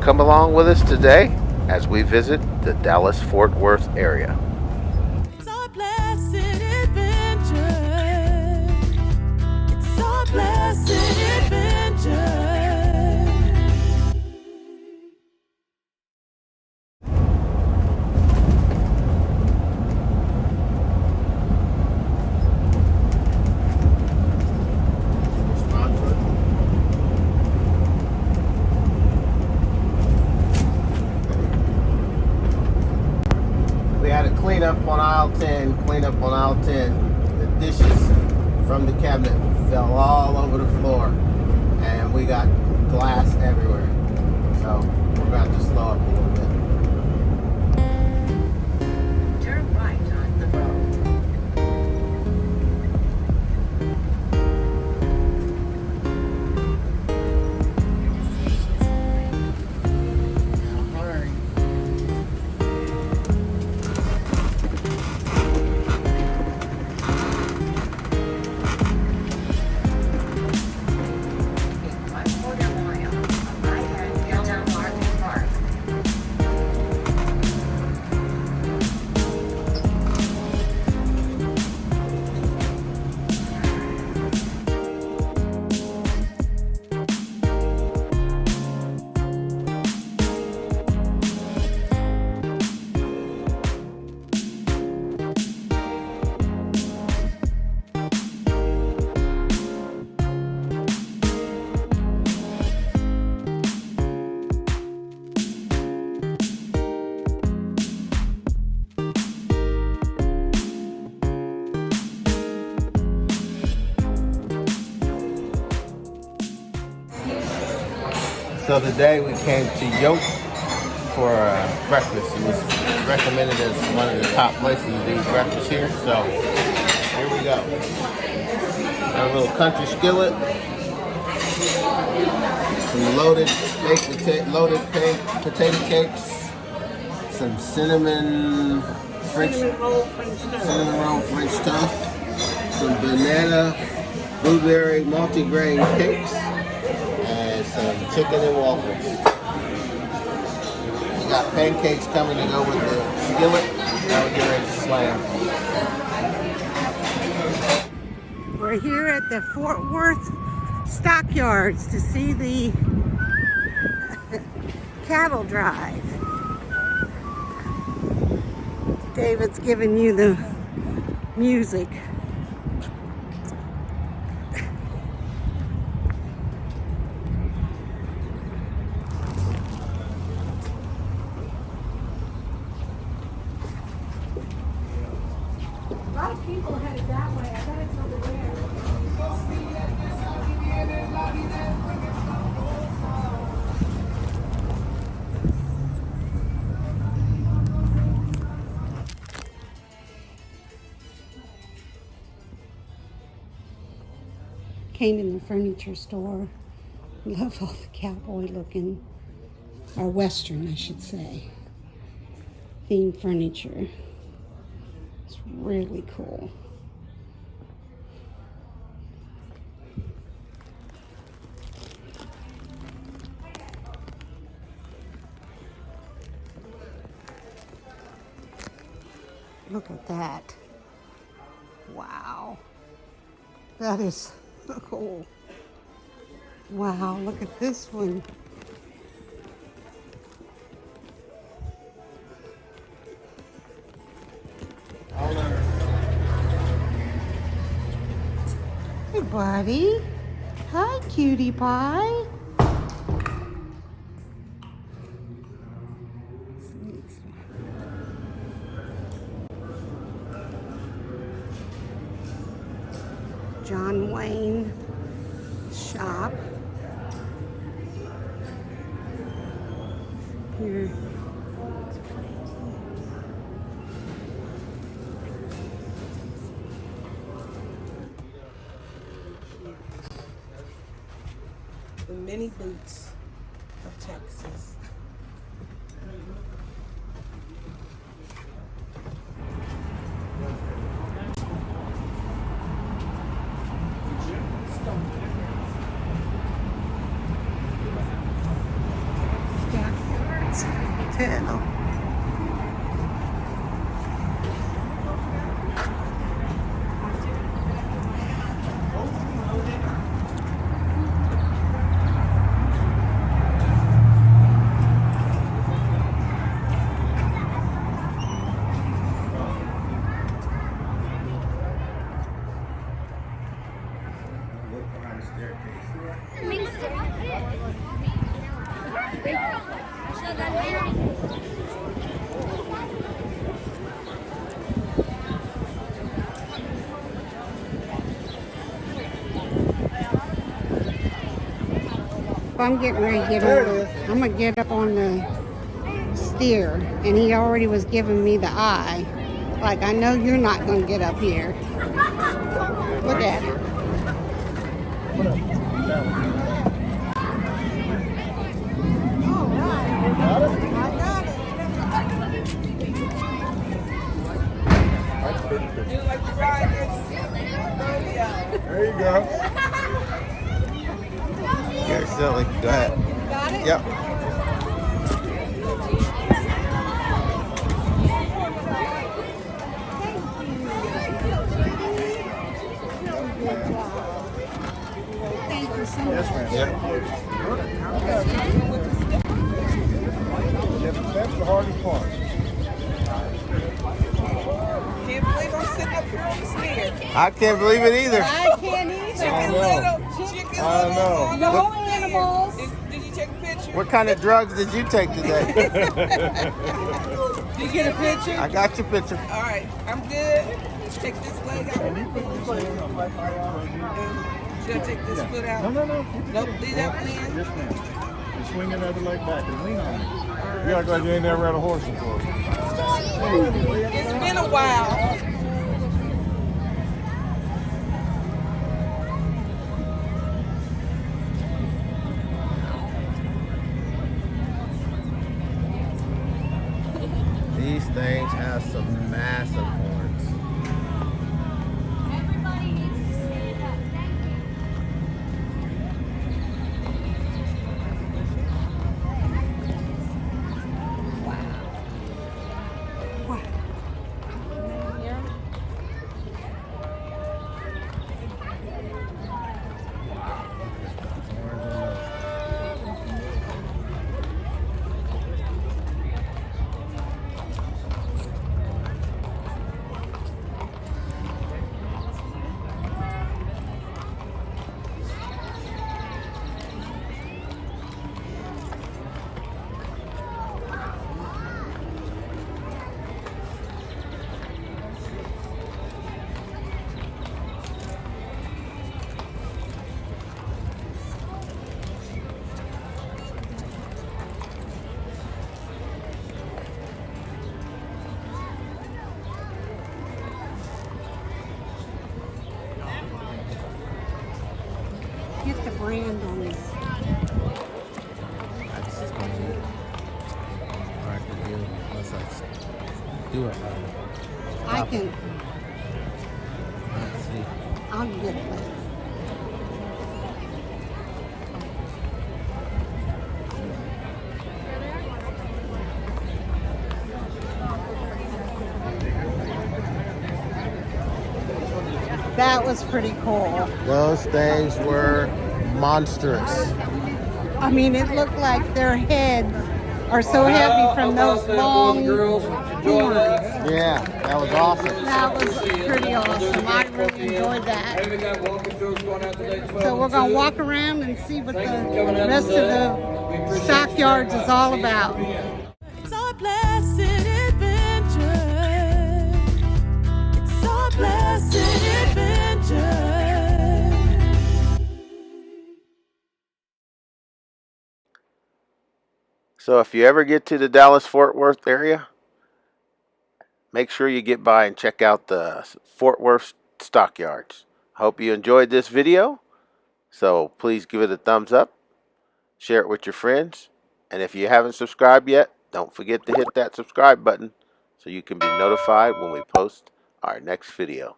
Come along with us today as we visit the Dallas-Fort Worth area. It's our blessed adventure. It's our blessed adventure. We had a clean up on aisle 10. The dishes from the cabinet fell all over the floor, and we got glass everywhere. So we're going to have to slow up a little bit. Turn right on the road. So today we came to Yoke for breakfast. It was recommended as one of the top places to do breakfast here. So here we go. Got a little country skillet, some loaded potato cakes, some cinnamon roll French toast, some banana blueberry multigrain cakes, and some chicken and waffles. We got pancakes coming to go with the skillet. Now we're getting ready to slam. We're here at the Fort Worth Stockyards to see the cattle drive. David's giving you the music. A lot of people headed that way. I bet it's over there. Came in the furniture store. Love all the cowboy looking, or western I should say, themed furniture. It's really cool. Look at that. Wow. That is so cool. Wow, look at this one. Hey, buddy. Hi, cutie pie. John Wayne shop. Here. The mini boots of Texas. Stack hell? I'm getting ready to get on. I'm gonna get up on the steer, and he already was giving me the eye. Like, I know you're not gonna get up here. Look at it. You like to ride this rodeo? There you go. You're silly. Go ahead. Got it? Yep. Thank you so much. That's the hardest part. Can't believe I'm sitting up here on the stairs. I can't believe it either. I can't either. Chicken I little know. on No the stairs. animals. Did you take a picture? What kind of drugs did you take today? Did you get a picture? I got your picture. All right, I'm good. Take this leg out. Should I take this foot out? No. Nope, leave that one in. Yes, ma'am. You swing another leg back and lean on it. You act like you ain't never had a horse before. It's been a while. These things have some massive horns. Everybody needs to stand up. Thank you. Get the brand on this. That's going to be hard to do unless I do it. I can. Let's see. I'll get it later. That was pretty cool. Those things were monstrous. I mean, it looked like their heads are so heavy from those long horns. Yeah, that was awesome. That was pretty awesome. I really enjoyed that. So we're going to walk around and see what the rest of the stockyards is all about. It's our blessed adventure. It's our blessed adventure. So if you ever get to the Dallas-Fort Worth area, make sure you get by and check out the Fort Worth stockyards. I hope you enjoyed this video. So please give it a thumbs up, share it with your friends, and if you haven't subscribed yet, don't forget to hit that subscribe button so you can be notified when we post our next video.